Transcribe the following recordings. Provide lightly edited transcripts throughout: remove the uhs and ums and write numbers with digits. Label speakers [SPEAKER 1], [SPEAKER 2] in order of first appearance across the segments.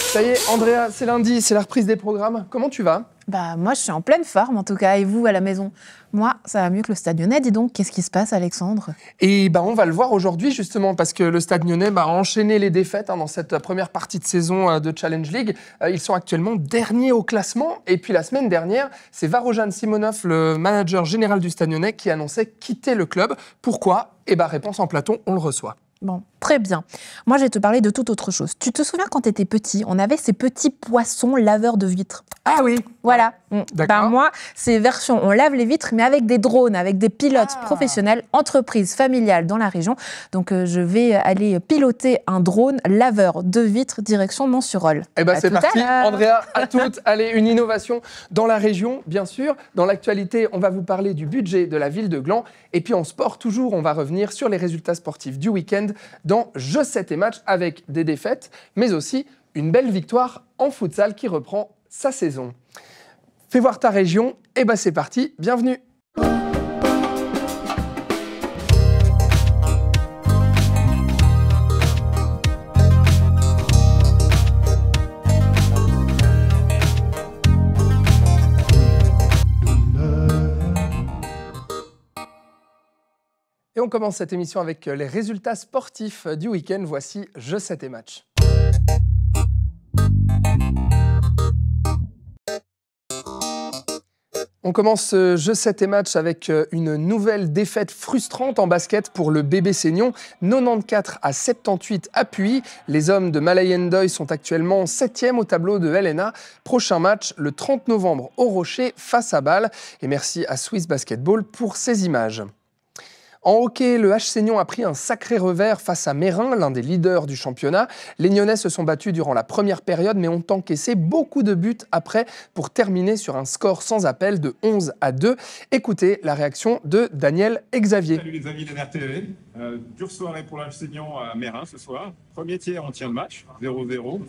[SPEAKER 1] Ça y est, Andrea, c'est lundi, c'est la reprise des programmes. Comment tu vas?
[SPEAKER 2] Bah, moi, je suis en pleine forme, en tout cas. Et vous, à la maison? Moi, ça va mieux que le Stade Lyonnais, dis donc. Qu'est-ce qui se passe, Alexandre?
[SPEAKER 1] Et on va le voir aujourd'hui, justement, parce que le Stade Lyonnais a enchaîné les défaites dans cette première partie de saison de Challenge League. Ils sont actuellement derniers au classement. Et puis, la semaine dernière, c'est Varojan Simonov, le manager général du Stade Lyonnais, qui annonçait quitter le club. Pourquoi? Réponse en platon, on le reçoit.
[SPEAKER 2] Bon, très bien. Moi, je vais te parler de toute autre chose. Tu te souviens quand tu étais petit, on avait ces petits poissons laveurs de vitres?
[SPEAKER 1] Ah oui.
[SPEAKER 2] Voilà.
[SPEAKER 1] D'accord.
[SPEAKER 2] Moi, c'est version, on lave les vitres, mais avec des drones, avec des pilotes professionnels, entreprises familiales dans la région. Donc, je vais aller piloter un drone laveur de vitres direction Montsurol.
[SPEAKER 1] C'est parti. Andrea, à toutes. Allez, une innovation dans la région, bien sûr. Dans l'actualité, on va vous parler du budget de la ville de Gland. Et puis en sport, toujours, on va revenir sur les résultats sportifs du week-end dans Jeux 7 et match avec des défaites, mais aussi une belle victoire en futsal qui reprend sa saison. Fais voir ta région, c'est parti, bienvenue. Et on commence cette émission avec les résultats sportifs du week-end. Voici Jeux 7 et match. On commence ce Jeux 7 et match avec une nouvelle défaite frustrante en basket pour le bébé Seignon. 94-78 à Puy. Les hommes de Malayendoy sont actuellement 7e au tableau de LNA. Prochain match le 30 novembre au Rocher face à Bâle. Et merci à Swiss Basketball pour ces images. En hockey, le H Seignon a pris un sacré revers face à Mérin, l'un des leaders du championnat. Les Nyonnais se sont battus durant la première période, mais ont encaissé beaucoup de buts après pour terminer sur un score sans appel de 11-2. Écoutez la réaction de Daniel Xavier.
[SPEAKER 3] Salut les amis de l'NRTV. Dure soirée pour le H Seignon à Mérin ce soir. Premier tiers, on tient le match, 0-0.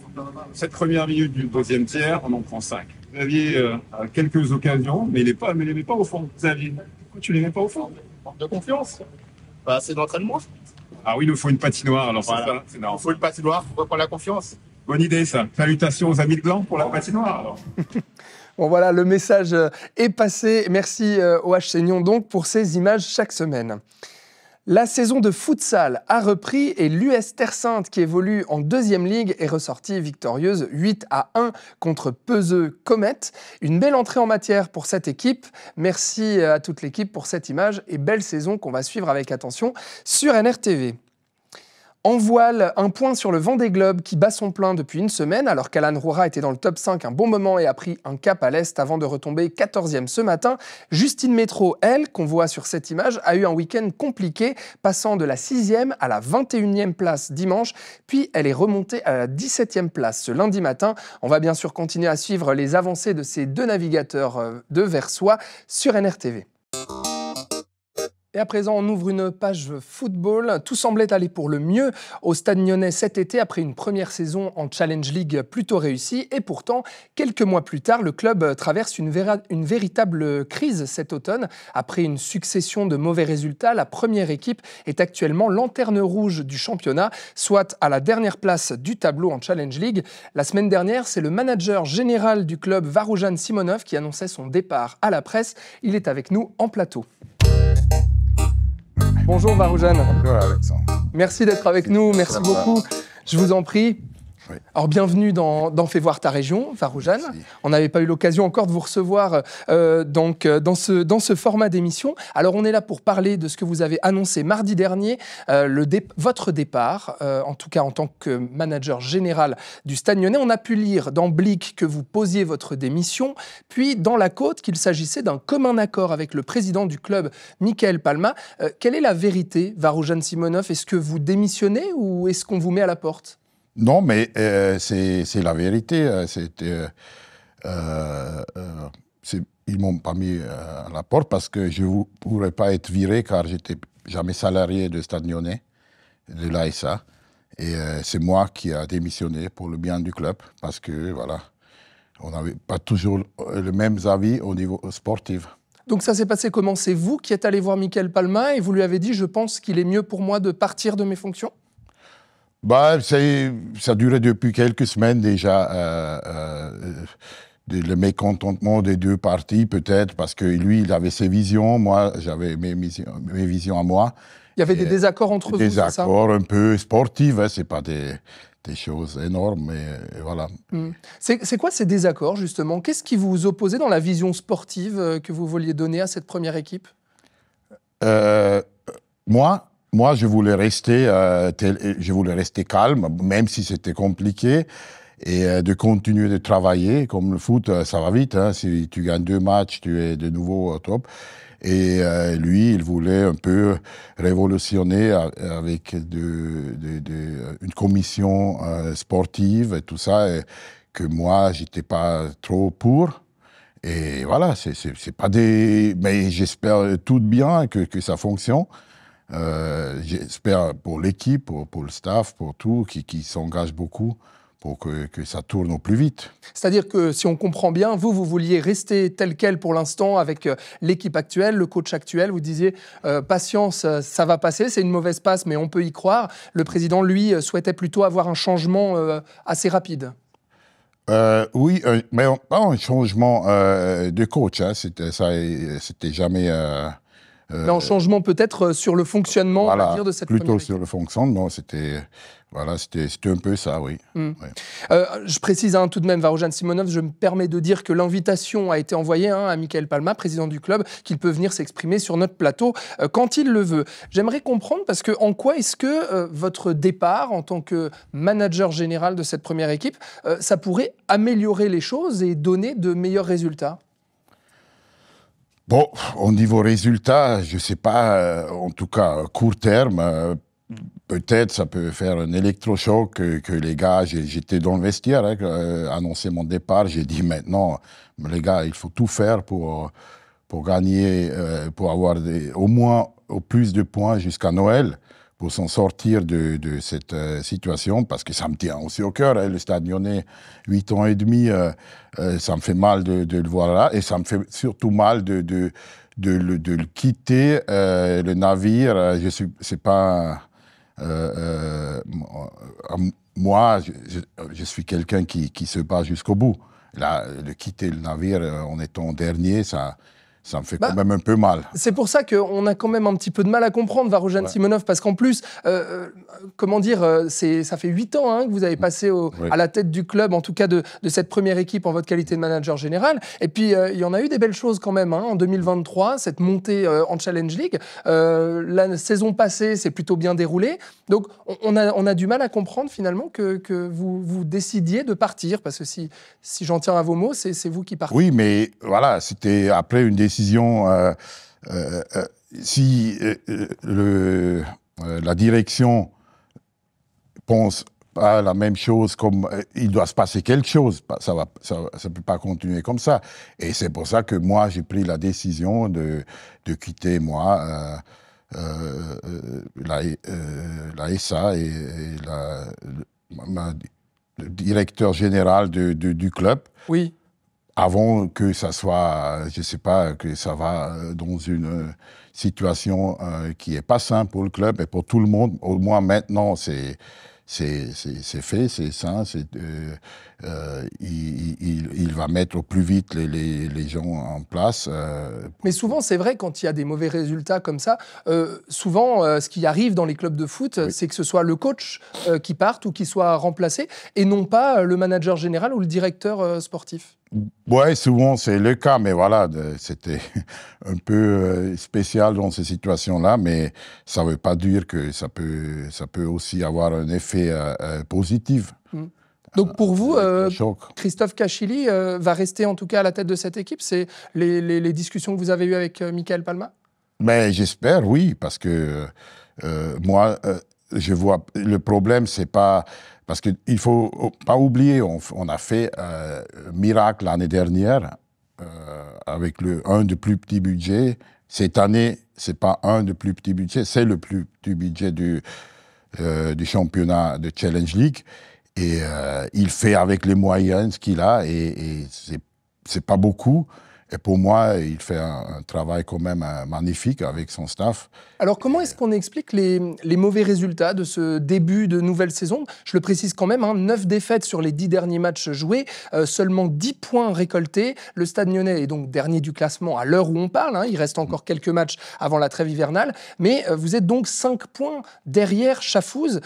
[SPEAKER 3] Cette première minute du deuxième tiers, on en prend 5. Xavier a quelques occasions, mais il les met pas au fond. Xavier, pourquoi tu les mets pas au fond?
[SPEAKER 4] De confiance. C'est de l'entraînement.
[SPEAKER 3] Ah oui, il nous faut une patinoire, alors
[SPEAKER 4] voilà.
[SPEAKER 3] C'est ça.
[SPEAKER 4] Il faut une patinoire pour reprendre la confiance.
[SPEAKER 3] Bonne idée ça. Salutations aux amis de Gland pour la patinoire alors.
[SPEAKER 1] Bon voilà, le message est passé. Merci au H Seignon donc pour ces images chaque semaine. La saison de futsal a repris et l'US Terre Sainte, qui évolue en deuxième ligue, est ressortie victorieuse 8-1 contre Peseux Comet. Une belle entrée en matière pour cette équipe. Merci à toute l'équipe pour cette image et belle saison qu'on va suivre avec attention sur NRTV. En voile, un point sur le Vendée Globe qui bat son plein depuis une semaine, alors qu'Alan Roura était dans le top 5 un bon moment et a pris un cap à l'Est avant de retomber 14e ce matin. Justine Métro, elle, qu'on voit sur cette image, a eu un week-end compliqué, passant de la 6e à la 21e place dimanche, puis elle est remontée à la 17e place ce lundi matin. On va bien sûr continuer à suivre les avancées de ces deux navigateurs de Versoix sur NRTV. Et à présent, on ouvre une page football. Tout semblait aller pour le mieux au Stade Lyonnais cet été après une première saison en Challenge League plutôt réussie. Et pourtant, quelques mois plus tard, le club traverse une véritable crise cet automne. Après une succession de mauvais résultats, la première équipe est actuellement lanterne rouge du championnat, soit à la dernière place du tableau en Challenge League. La semaine dernière, c'est le manager général du club, Varojan Simonov, qui annonçait son départ à la presse. Il est avec nous en plateau. Bonjour Varojan.
[SPEAKER 5] Bonjour Alexandre.
[SPEAKER 1] Merci d'être avec nous, merci beaucoup. Je vous en prie.
[SPEAKER 5] Oui.
[SPEAKER 1] Alors bienvenue dans Fais voir ta région, Varojan.
[SPEAKER 5] Merci. On
[SPEAKER 1] n'avait pas eu l'occasion encore de vous recevoir dans ce format d'émission. Alors on est là pour parler de ce que vous avez annoncé mardi dernier, votre départ, en tout cas en tant que manager général du Stade Lyonnais. On a pu lire dans Blick que vous posiez votre démission, puis dans La Côte qu'il s'agissait d'un commun accord avec le président du club, Michael Palma. Quelle est la vérité, Varojan Simonov? Est-ce que vous démissionnez ou est-ce qu'on vous met à la porte?
[SPEAKER 5] Non, mais c'est la vérité. Ils m'ont pas mis à la porte parce que je ne pourrais pas être viré car j'étais jamais salarié de Stade Lyonnais, de l'ASA. Et c'est moi qui ai démissionné pour le bien du club parce que voilà, on n'avait pas toujours les mêmes avis au niveau sportif.
[SPEAKER 1] Donc ça s'est passé comment? C'est vous qui êtes allé voir Michael Palma et vous lui avez dit « Je pense qu'il est mieux pour moi de partir de mes fonctions » ?
[SPEAKER 5] Ça durait depuis quelques semaines déjà. Le mécontentement des deux parties, peut-être, parce que lui, il avait ses visions, moi, j'avais mes visions à moi.
[SPEAKER 1] Il y avait des désaccords entre vous, c'est ça?
[SPEAKER 5] Des accords un peu sportifs, hein, c'est pas des choses énormes, mais voilà.
[SPEAKER 1] C'est quoi ces désaccords, justement? Qu'est-ce qui vous opposait dans la vision sportive que vous vouliez donner à cette première équipe?
[SPEAKER 5] Moi, je voulais rester calme, même si c'était compliqué, et de continuer de travailler. Comme le foot, ça va vite. Hein. Si tu gagnes 2 matchs, tu es de nouveau au top. Et lui, il voulait un peu révolutionner avec une commission sportive et tout ça, et que moi, j'étais pas trop pour. Et voilà, c'est pas des... Mais j'espère tout bien que ça fonctionne. J'espère pour l'équipe, pour le staff, pour tout, qui s'engage beaucoup pour que ça tourne au plus vite.
[SPEAKER 1] C'est-à-dire que, si on comprend bien, vous vouliez rester tel quel pour l'instant avec l'équipe actuelle, le coach actuel. Vous disiez, patience, ça va passer, c'est une mauvaise passe, mais on peut y croire. Le président, lui, souhaitait plutôt avoir un changement assez rapide.
[SPEAKER 5] Oui, mais pas un changement de coach. Hein. C'était jamais...
[SPEAKER 1] mais un changement peut-être sur le fonctionnement,
[SPEAKER 5] voilà,
[SPEAKER 1] on va dire, de cette
[SPEAKER 5] plutôt
[SPEAKER 1] première
[SPEAKER 5] sur le fonctionnement, c'était un peu ça, oui.
[SPEAKER 1] Mm.
[SPEAKER 5] Ouais.
[SPEAKER 1] Je précise tout de même, Varojan Simonov, je me permets de dire que l'invitation a été envoyée à Michael Palma, président du club, qu'il peut venir s'exprimer sur notre plateau quand il le veut. J'aimerais comprendre, parce que en quoi est-ce que votre départ en tant que manager général de cette première équipe, ça pourrait améliorer les choses et donner de meilleurs résultats?
[SPEAKER 5] Bon, au niveau résultat, je ne sais pas, en tout cas, court terme, peut-être ça peut faire un électrochoc que les gars, j'étais dans le vestiaire, annoncer mon départ, j'ai dit maintenant, les gars, il faut tout faire pour gagner, pour avoir au moins au plus de points jusqu'à Noël, pour s'en sortir de cette situation, parce que ça me tient aussi au cœur. Hein, le Stade Lyonnais, 8 ans et demi, ça me fait mal de le voir là, et ça me fait surtout mal de le quitter, le navire. C'est pas... moi, je suis quelqu'un qui se bat jusqu'au bout. Là, de quitter le navire en étant dernier, ça me fait quand même un peu mal.
[SPEAKER 1] C'est pour ça qu'on a quand même un petit peu de mal à comprendre, Varojan Simonov, parce qu'en plus, comment dire, ça fait 8 ans que vous avez passé à la tête du club, en tout cas de cette première équipe en votre qualité de manager général. Et puis, il y en a eu des belles choses quand même. En 2023, cette montée en Challenge League. La saison passée, c'est plutôt bien déroulé. Donc, on a du mal à comprendre finalement que vous décidiez de partir, parce que si j'en tiens à vos mots, c'est vous qui partez.
[SPEAKER 5] Oui, mais voilà, c'était après une décision. Si la direction pense pas la même chose, comme il doit se passer quelque chose, ça peut pas continuer comme ça. Et c'est pour ça que moi j'ai pris la décision de quitter la SA et le directeur général du club.
[SPEAKER 1] Oui.
[SPEAKER 5] Avant que ça soit, je ne sais pas, que ça va dans une situation qui n'est pas simple pour le club et pour tout le monde. Au moins maintenant, c'est fait, c'est sain. Il va mettre au plus vite les gens en place.
[SPEAKER 1] Mais souvent, c'est vrai, quand il y a des mauvais résultats comme ça, souvent, ce qui arrive dans les clubs de foot, c'est que ce soit le coach qui parte ou qui soit remplacé, et non pas le manager général ou le directeur sportif.
[SPEAKER 5] Oui, souvent c'est le cas, mais voilà, c'était un peu spécial dans ces situations-là, mais ça ne veut pas dire que ça peut aussi avoir un effet positif.
[SPEAKER 1] Donc pour vous, Christophe Kachili va rester en tout cas à la tête de cette équipe. C'est les discussions que vous avez eues avec Michael Palma?
[SPEAKER 5] Mais j'espère, oui, parce que moi, je vois, le problème, c'est pas... Parce qu'il ne faut pas oublier, on a fait un miracle l'année dernière avec un des plus petits budgets. Cette année, ce n'est pas un des plus petits budgets, c'est le plus petit budget du championnat de Challenge League. Et il fait avec les moyens ce qu'il a, et c'est pas beaucoup. Et pour moi, il fait un travail quand même magnifique avec son staff.
[SPEAKER 1] Alors, comment est-ce qu'on explique les mauvais résultats de ce début de nouvelle saison? Je le précise quand même, 9 défaites sur les 10 derniers matchs joués, seulement 10 points récoltés. Le Stade Lyonnais est donc dernier du classement à l'heure où on parle. Il reste encore quelques matchs avant la trêve hivernale. Mais vous êtes donc 5 points derrière Schaffhouse.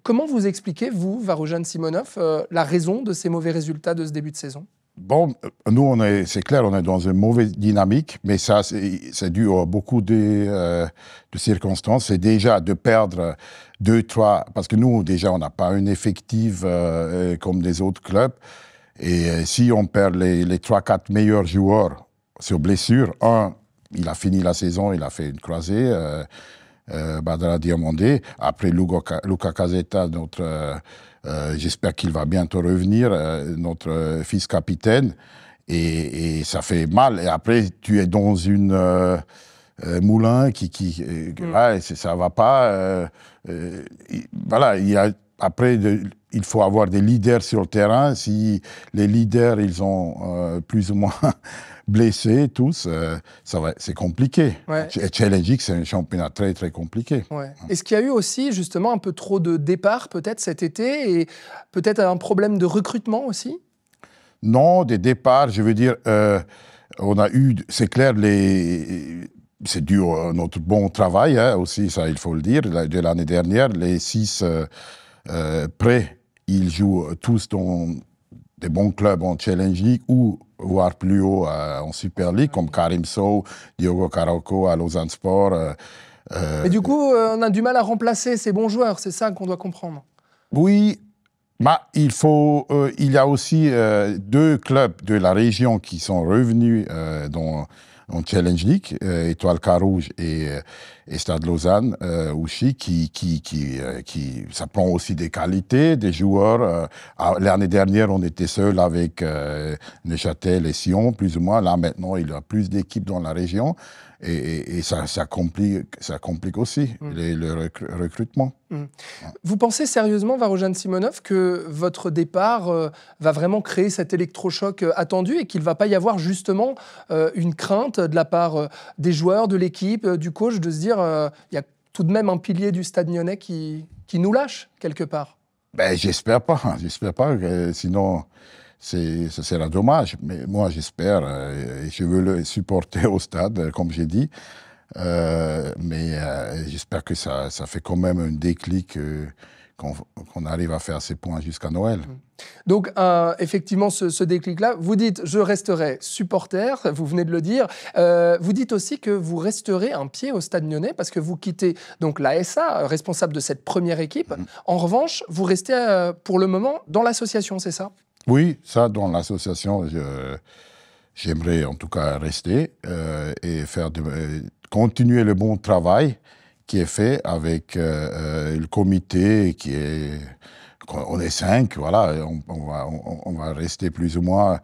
[SPEAKER 1] Comment vous expliquez, vous, Varoujan Simonov, la raison de ces mauvais résultats de ce début de saison?
[SPEAKER 5] Bon, nous, c'est clair, on est dans une mauvaise dynamique, mais ça, c'est dû à beaucoup de circonstances. C'est déjà de perdre 2, 3, parce que nous, déjà, on n'a pas un effectif comme des autres clubs. Et si on perd les 3, 4 meilleurs joueurs sur blessure, il a fini la saison, il a fait une croisée, Badara Diomandé. Après, Luca Casetta, j'espère qu'il va bientôt revenir, notre fils capitaine, et ça fait mal. Et après, tu es dans une moulin ça va pas. Voilà, il faut avoir des leaders sur le terrain. Si les leaders, ils ont plus ou moins blessés tous, c'est compliqué.
[SPEAKER 1] Ouais.
[SPEAKER 5] Challenge League, c'est un championnat très, très compliqué.
[SPEAKER 1] Ouais. Est-ce qu'il y a eu aussi, justement, un peu trop de départs, peut-être, cet été, et peut-être un problème de recrutement aussi?
[SPEAKER 5] Non, des départs, je veux dire, on a eu, c'est clair, c'est dû à notre bon travail aussi, ça il faut le dire, de l'année dernière. Les 6 prêts, ils jouent tous dans des bons clubs en Challenge League ou voire plus haut en Super League, comme Karim Sow, Diogo Carauco à Lausanne Sport.
[SPEAKER 1] Mais du coup, on a du mal à remplacer ces bons joueurs, c'est ça qu'on doit comprendre.
[SPEAKER 5] Oui, mais il y a aussi 2 clubs de la région qui sont revenus en Challenge League, Étoile Carouge et Stade Lausanne aussi, ça prend aussi des qualités, des joueurs. L'année dernière, on était seul avec Neuchâtel et Sion, plus ou moins. Là, maintenant, il y a plus d'équipes dans la région. Et ça complique aussi le recrutement.
[SPEAKER 1] Vous pensez sérieusement, Varoujan Simonov, que votre départ va vraiment créer cet électrochoc attendu et qu'il ne va pas y avoir justement une crainte de la part des joueurs, de l'équipe, du coach, de se dire il y a tout de même un pilier du Stade Lyonnais qui nous lâche quelque part?
[SPEAKER 5] J'espère pas, sinon ça sera dommage. Mais moi, j'espère, et je veux le supporter au stade, comme j'ai dit. Mais j'espère que ça fait quand même un déclic, qu'on arrive à faire ces points jusqu'à Noël.
[SPEAKER 1] Donc, effectivement, ce déclic-là, vous dites « je resterai supporter », vous venez de le dire. Vous dites aussi que vous resterez un pied au Stade Lyonnais parce que vous quittez donc la SA, responsable de cette première équipe. En revanche, vous restez pour le moment dans l'association, c'est ça?
[SPEAKER 5] Oui, ça, dans l'association, j'aimerais en tout cas rester et continuer le bon travail qui est fait avec le comité on est 5, voilà, on va rester plus ou moins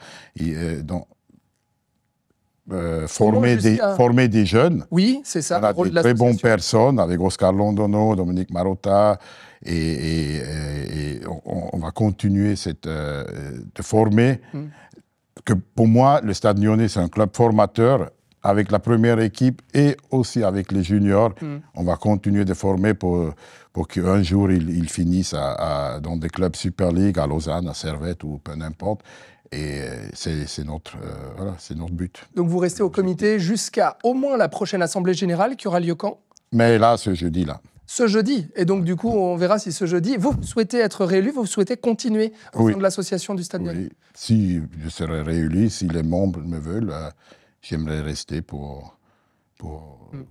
[SPEAKER 5] former des jeunes.
[SPEAKER 1] Oui, c'est ça.
[SPEAKER 5] On a des très bonnes personnes avec Oscar Londono, Dominique Marotta, et on va continuer de former. Que pour moi, le Stade Lyonnais, c'est un club formateur avec la première équipe et aussi avec les juniors. On va continuer de former pour qu'un jour, ils finissent dans des clubs Super League, à Lausanne, à Servette ou peu n'importe. Et c'est notre but.
[SPEAKER 1] Donc vous restez au comité jusqu'à au moins la prochaine Assemblée Générale qui aura lieu quand?
[SPEAKER 5] Mais là, ce jeudi-là.
[SPEAKER 1] Ce jeudi. Et donc, du coup, on verra si ce jeudi, vous souhaitez être réélu, vous souhaitez continuer au sein de l'association du Stade Lyonnais.
[SPEAKER 5] Oui. Si je serai réélu, si les membres me veulent, j'aimerais rester pour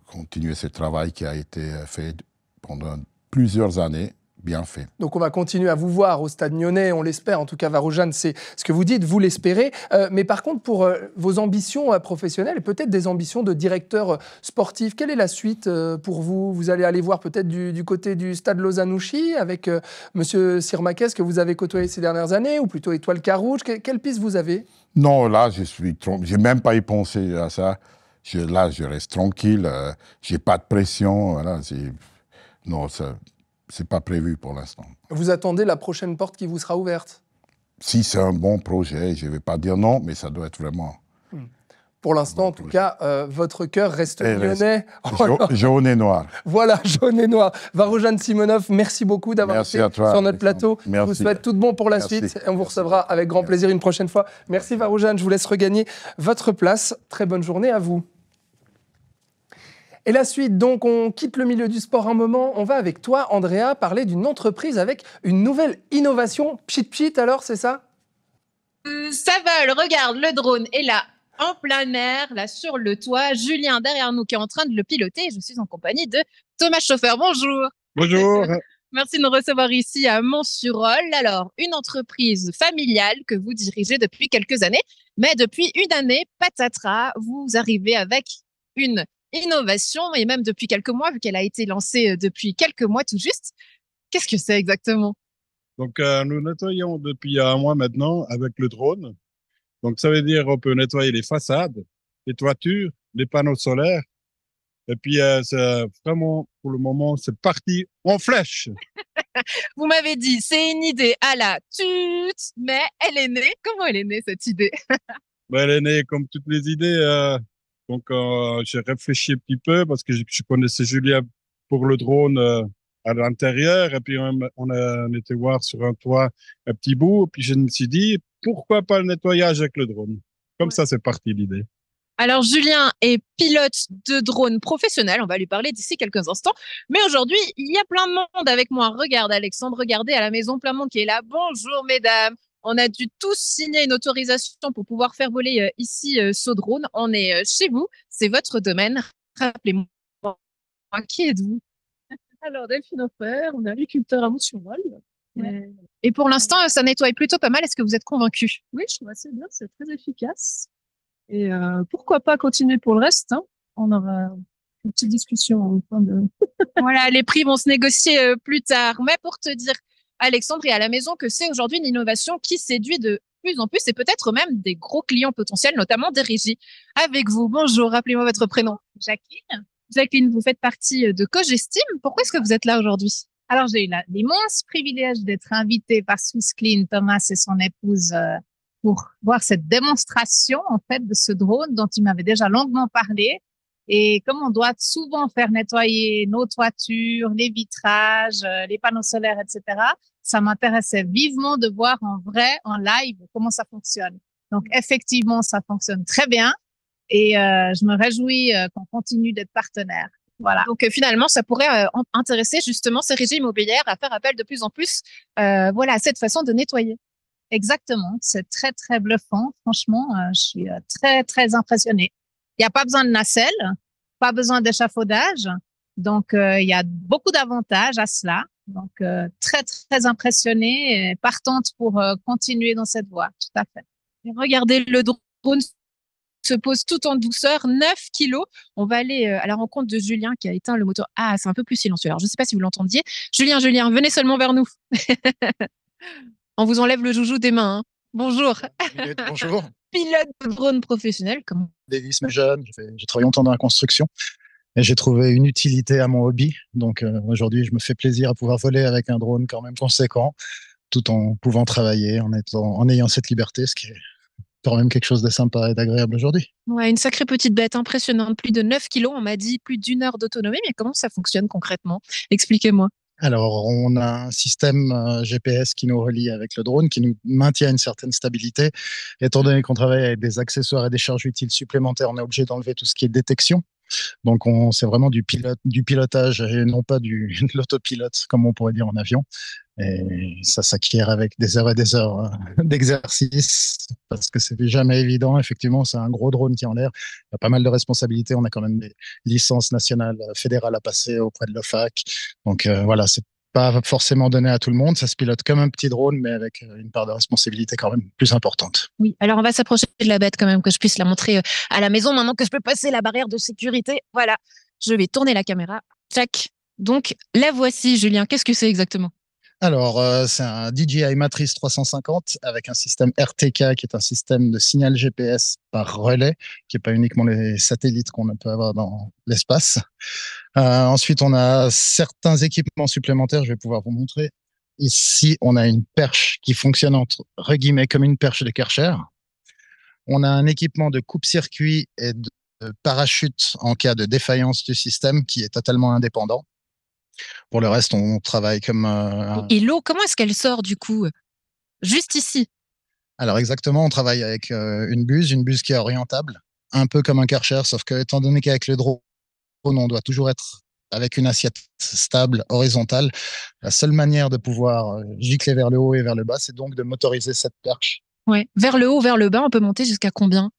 [SPEAKER 5] continuer ce travail qui a été fait pendant plusieurs années, bien fait.
[SPEAKER 1] Donc on va continuer à vous voir au Stade Lyonnais, on l'espère. En tout cas, Varoujan, c'est ce que vous dites, vous l'espérez. Mais par contre, pour vos ambitions professionnelles et peut-être des ambitions de directeur sportif, quelle est la suite pour vous? Vous allez aller voir peut-être du côté du Stade Lausanne-Ouchy avec Monsieur Sirmakes que vous avez côtoyé ces dernières années, ou plutôt Étoile Carouge. Quelle piste vous avez? Non,
[SPEAKER 5] là, j'ai même pas y pensé à ça. Là, je reste tranquille. J'ai pas de pression. Voilà, non, c'est pas prévu pour l'instant.
[SPEAKER 1] Vous attendez la prochaine porte qui vous sera ouverte?
[SPEAKER 5] Si c'est un bon projet, je ne vais pas dire non, mais ça doit être vraiment...
[SPEAKER 1] pour l'instant, en tout cas, votre cœur reste
[SPEAKER 5] Et
[SPEAKER 1] lyonnais.
[SPEAKER 5] Jaune et noir.
[SPEAKER 1] Voilà, jaune et noir. Varoujan Simonov, merci beaucoup d'avoir été sur notre plateau.
[SPEAKER 5] Merci.
[SPEAKER 1] Je vous souhaite tout de bon pour la suite et on vous recevra avec grand plaisir une prochaine fois. Merci Varoujan, je vous laisse regagner votre place. Très bonne journée à vous. Et la suite, donc, on quitte le milieu du sport un moment. On va avec toi, Andrea, parler d'une entreprise avec une nouvelle innovation. Pchit, alors, c'est ça ?
[SPEAKER 6] Ça vole, regarde, le drone est là, en plein air, là sur le toit. Julien derrière nous qui est en train de le piloter. Je suis en compagnie de Thomas Chauffeur. Bonjour.
[SPEAKER 7] Bonjour.
[SPEAKER 6] Merci de nous recevoir ici à Mont-sur-Olle. Alors, une entreprise familiale que vous dirigez depuis quelques années, mais depuis une année, patatras, vous arrivez avec une innovation, et même depuis quelques mois, vu qu'elle a été lancée depuis quelques mois tout juste. Qu'est-ce que c'est exactement ?
[SPEAKER 7] Donc, nous nettoyons depuis un mois maintenant avec le drone. Donc, ça veut dire qu'on peut nettoyer les façades, les toitures, les panneaux solaires. Et puis, c'est vraiment, pour le moment, c'est parti en flèche.
[SPEAKER 6] Vous m'avez dit, c'est une idée à la tut, mais elle est née. Comment elle est née, cette idée ?
[SPEAKER 7] Ben, elle est née comme toutes les idées. Donc, j'ai réfléchi un petit peu parce que je connaissais Julien pour le drone à l'intérieur. Et puis, on a été voir sur un toit un petit bout. Et puis, je me suis dit, pourquoi pas le nettoyage avec le drone ? Comme ça, c'est parti l'idée.
[SPEAKER 6] Alors, Julien est pilote de drone professionnel. On va lui parler d'ici quelques instants. Mais aujourd'hui, il y a plein de monde avec moi. Regarde, Alexandre, regardez à la maison, plein de monde qui est là. Bonjour, mesdames. On a dû tous signer une autorisation pour pouvoir faire voler ici ce drone. On est chez vous. C'est votre domaine. Rappelez-moi, qui êtes-vous ?
[SPEAKER 8] Alors, Delphine Offert, on est agriculteur à Mont-sur-Olle.
[SPEAKER 6] Ouais. Et pour l'instant, ça nettoie plutôt pas mal. Est-ce que vous êtes convaincu ?
[SPEAKER 8] Oui, je trouve assez bien, c'est très efficace. Et pourquoi pas continuer pour le reste, hein. On aura une petite discussion en fin de...
[SPEAKER 6] Voilà, les prix vont se négocier plus tard. Mais pour te dire, Alexandre, et à la maison, que c'est aujourd'hui une innovation qui séduit de plus en plus et peut-être même des gros clients potentiels, notamment des régies. Avec vous, bonjour, rappelez-moi votre prénom.
[SPEAKER 9] Jacqueline.
[SPEAKER 6] Jacqueline, vous faites partie de Cogestime. Pourquoi est-ce que vous êtes là aujourd'hui ?
[SPEAKER 9] Alors, j'ai eu l'immense privilège d'être invitée par Swiss Clean, Thomas et son épouse, pour voir cette démonstration, en fait, de ce drone dont il m'avait déjà longuement parlé. Et comme on doit souvent faire nettoyer nos toitures, les vitrages, les panneaux solaires, etc., ça m'intéressait vivement de voir en vrai, en live, comment ça fonctionne. Donc, effectivement, ça fonctionne très bien. Et je me réjouis qu'on continue d'être partenaire. Voilà.
[SPEAKER 6] Donc finalement, ça pourrait intéresser justement ces régies immobilières à faire appel de plus en plus voilà, à cette façon de nettoyer.
[SPEAKER 9] Exactement. C'est très, très bluffant. Franchement, je suis très, très impressionnée. Il n'y a pas besoin de nacelle, pas besoin d'échafaudage. Donc, il y a beaucoup d'avantages à cela. Donc, très, très impressionnée et partante pour continuer dans cette voie. Tout à fait.
[SPEAKER 6] Et regardez, le drone se pose tout en douceur, 9 kilos. On va aller à la rencontre de Julien qui a éteint le moteur. Ah, c'est un peu plus silencieux. Alors, je ne sais pas si vous l'entendiez. Julien, venez seulement vers nous. On vous enlève le joujou des mains. Hein. Bonjour.
[SPEAKER 10] Bonjour.
[SPEAKER 6] Pilote de drone professionnel. Comment ?
[SPEAKER 10] Davis Méjeanne, j'ai travaillé longtemps dans la construction et j'ai trouvé une utilité à mon hobby. Donc aujourd'hui, je me fais plaisir à pouvoir voler avec un drone quand même conséquent, tout en pouvant travailler, en ayant cette liberté, ce qui est quand même quelque chose de sympa et d'agréable aujourd'hui.
[SPEAKER 6] Ouais, une sacrée petite bête, impressionnante. Plus de 9 kilos, on m'a dit plus d'1 heure d'autonomie. Mais comment ça fonctionne concrètement ? Expliquez-moi.
[SPEAKER 10] Alors, on a un système GPS qui nous relie avec le drone, qui nous maintient une certaine stabilité. Étant donné qu'on travaille avec des accessoires et des charges utiles supplémentaires, on est obligé d'enlever tout ce qui est détection. Donc, c'est vraiment du pilotage et non pas de l'autopilote, comme on pourrait dire en avion. Et ça s'acquiert avec des heures et des heures d'exercice, parce que c'est jamais évident. Effectivement, c'est un gros drone qui est en l'air. Il y a pas mal de responsabilités. On a quand même des licences nationales fédérales à passer auprès de l'OFAC. Donc voilà, c'est pas forcément donné à tout le monde. Ça se pilote comme un petit drone, mais avec une part de responsabilité quand même plus importante.
[SPEAKER 6] Oui, alors on va s'approcher de la bête quand même, que je puisse la montrer à la maison maintenant que je peux passer la barrière de sécurité. Voilà, je vais tourner la caméra. Tac. Donc, la voici, Julien. Qu'est-ce que c'est exactement ?
[SPEAKER 10] Alors, c'est un DJI Matrice 350 avec un système RTK qui est un système de signal GPS par relais, qui n'est pas uniquement les satellites qu'on peut avoir dans l'espace. Ensuite, on a certains équipements supplémentaires, je vais pouvoir vous montrer. Ici, on a une perche qui fonctionne entre guillemets comme une perche de Karcher. On a un équipement de coupe-circuit et de parachute en cas de défaillance du système qui est totalement indépendant. Pour le reste, on travaille comme...
[SPEAKER 6] Et l'eau, comment est-ce qu'elle sort du coup? Juste ici?
[SPEAKER 10] Alors exactement, on travaille avec une buse qui est orientable, un peu comme un Karcher, sauf que étant donné qu'avec le drone, on doit toujours être avec une assiette stable, horizontale, la seule manière de pouvoir gicler vers le haut et vers le bas, c'est donc de motoriser cette perche.
[SPEAKER 6] Ouais. Vers le haut, vers le bas, on peut monter jusqu'à combien?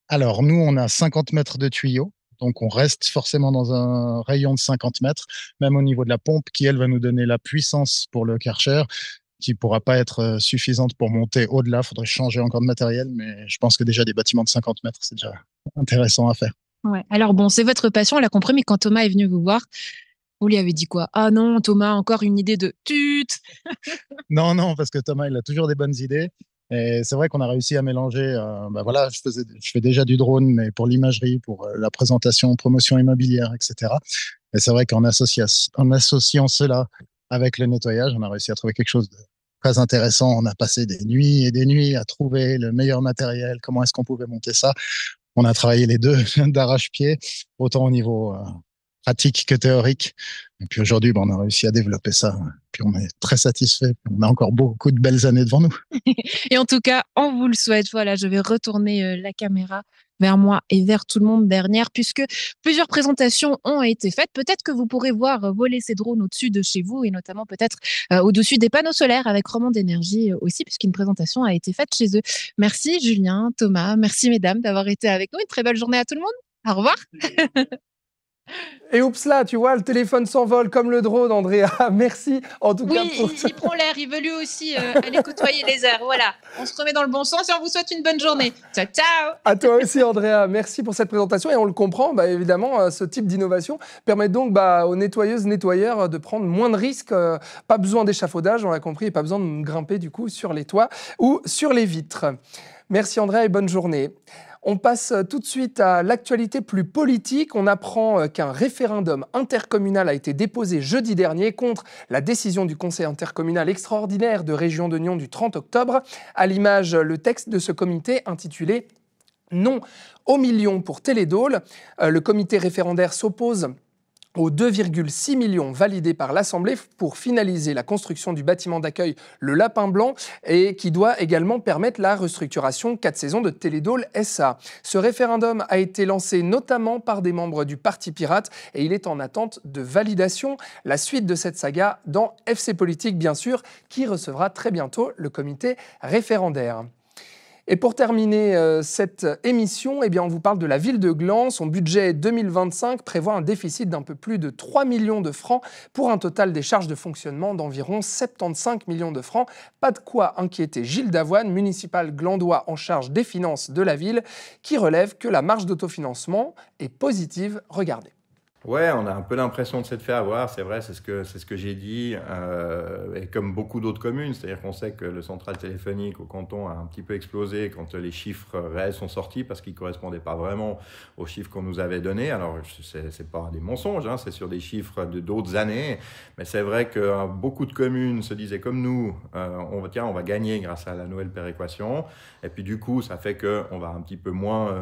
[SPEAKER 10] Alors nous, on a 50 mètres de tuyaux, donc on reste forcément dans un rayon de 50 mètres, même au niveau de la pompe qui, elle, va nous donner la puissance pour le Karcher, qui ne pourra pas être suffisante pour monter au-delà. Il faudrait changer encore de matériel, mais je pense que déjà des bâtiments de 50 mètres, c'est déjà intéressant à faire.
[SPEAKER 6] Ouais. Alors bon, c'est votre passion, on l'a compris, mais quand Thomas est venu vous voir, vous lui avez dit quoi? Ah non, Thomas, encore une idée de tut.
[SPEAKER 10] Non, parce que Thomas, il a toujours des bonnes idées. Et c'est vrai qu'on a réussi à mélanger. Voilà, je fais déjà du drone, mais pour l'imagerie, pour la présentation, promotion immobilière, etc. Et c'est vrai qu'en associant cela avec le nettoyage, on a réussi à trouver quelque chose de très intéressant. On a passé des nuits et des nuits à trouver le meilleur matériel. Comment est-ce qu'on pouvait monter ça? On a travaillé les deux d'arrache-pied, autant au niveau pratique que théorique. Et puis aujourd'hui, on a réussi à développer ça. Puis on est très satisfait. On a encore beaucoup de belles années devant nous.
[SPEAKER 6] Et en tout cas, on vous le souhaite. Voilà, je vais retourner la caméra vers moi et vers tout le monde dernière, puisque plusieurs présentations ont été faites. Peut-être que vous pourrez voir voler ces drones au-dessus de chez vous et notamment peut-être au-dessus des panneaux solaires avec Romande Énergie aussi, puisqu'une présentation a été faite chez eux. Merci Julien, Thomas, merci mesdames d'avoir été avec nous. Une très belle journée à tout le monde. Au revoir.
[SPEAKER 1] Et oups là, tu vois, le téléphone s'envole comme le drone, Andrea. Merci en tout cas.
[SPEAKER 6] Oui, il prend l'air, il veut lui aussi aller côtoyer les airs. Voilà, on se remet dans le bon sens et on vous souhaite une bonne journée. Ciao, ciao.
[SPEAKER 1] À toi aussi, Andrea. Merci pour cette présentation. Et on le comprend, évidemment, ce type d'innovation permet donc aux nettoyeuses, nettoyeurs de prendre moins de risques. Pas besoin d'échafaudage, on l'a compris, et pas besoin de grimper du coup sur les toits ou sur les vitres. Merci Andrea et bonne journée. On passe tout de suite à l'actualité plus politique. On apprend qu'un référendum intercommunal a été déposé jeudi dernier contre la décision du Conseil intercommunal extraordinaire de Région de Nyon du 30 octobre. À l'image, le texte de ce comité intitulé « Non aux millions pour Télédôle ». Le comité référendaire s'oppose aux 2,6 millions validés par l'Assemblée pour finaliser la construction du bâtiment d'accueil Le Lapin Blanc et qui doit également permettre la restructuration 4 saisons de Télédôle SA. Ce référendum a été lancé notamment par des membres du Parti Pirate et il est en attente de validation. La suite de cette saga dans FC Politique, bien sûr, qui recevra très bientôt le comité référendaire. Et pour terminer cette émission, on vous parle de la ville de Gland. Son budget 2025 prévoit un déficit d'un peu plus de 3 millions de francs pour un total des charges de fonctionnement d'environ 75 millions de francs. Pas de quoi inquiéter Gilles Davoine, municipal glandois en charge des finances de la ville, qui relève que la marge d'autofinancement est positive. Regardez.
[SPEAKER 11] Ouais, on a un peu l'impression de s'être fait avoir, c'est vrai, c'est ce que j'ai dit, et comme beaucoup d'autres communes, c'est-à-dire qu'on sait que le central téléphonique au canton a un petit peu explosé quand les chiffres réels sont sortis, parce qu'ils ne correspondaient pas vraiment aux chiffres qu'on nous avait donnés. Alors, c'est pas des mensonges, hein, c'est sur des chiffres d'autres années, mais c'est vrai que beaucoup de communes se disaient comme nous, on va gagner grâce à la nouvelle péréquation, et puis du coup, ça fait qu'on va un petit peu moins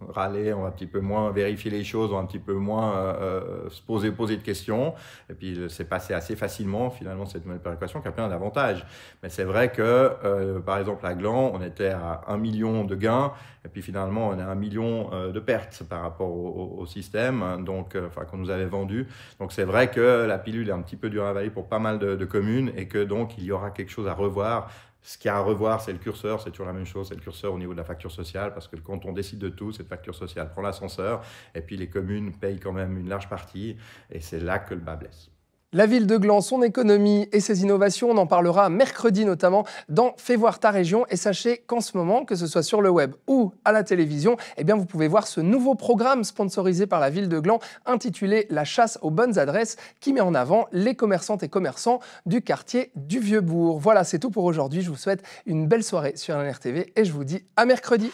[SPEAKER 11] râler, on va un petit peu moins vérifier les choses, on va un petit peu moins se poser de questions, et puis c'est passé assez facilement finalement cette nouvelle péréquation qui a plein d'avantages. Mais c'est vrai que par exemple à Gland on était à 1 million de gains et puis finalement on a 1 million de pertes par rapport au système donc, qu'on nous avait vendu. Donc c'est vrai que la pilule est un petit peu dure à avaler pour pas mal de communes et que donc il y aura quelque chose à revoir. Ce qu'il y a à revoir, c'est le curseur, c'est toujours la même chose, c'est le curseur au niveau de la facture sociale, parce que quand on décide de tout, cette facture sociale prend l'ascenseur, et puis les communes payent quand même une large partie, et c'est là que le bas blesse.
[SPEAKER 1] La ville de Gland, son économie et ses innovations, on en parlera mercredi notamment dans Fais voir ta région. Et sachez qu'en ce moment, que ce soit sur le web ou à la télévision, vous pouvez voir ce nouveau programme sponsorisé par la ville de Gland intitulé La chasse aux bonnes adresses qui met en avant les commerçantes et commerçants du quartier du Vieux-Bourg. Voilà, c'est tout pour aujourd'hui. Je vous souhaite une belle soirée sur NRTV et je vous dis à mercredi.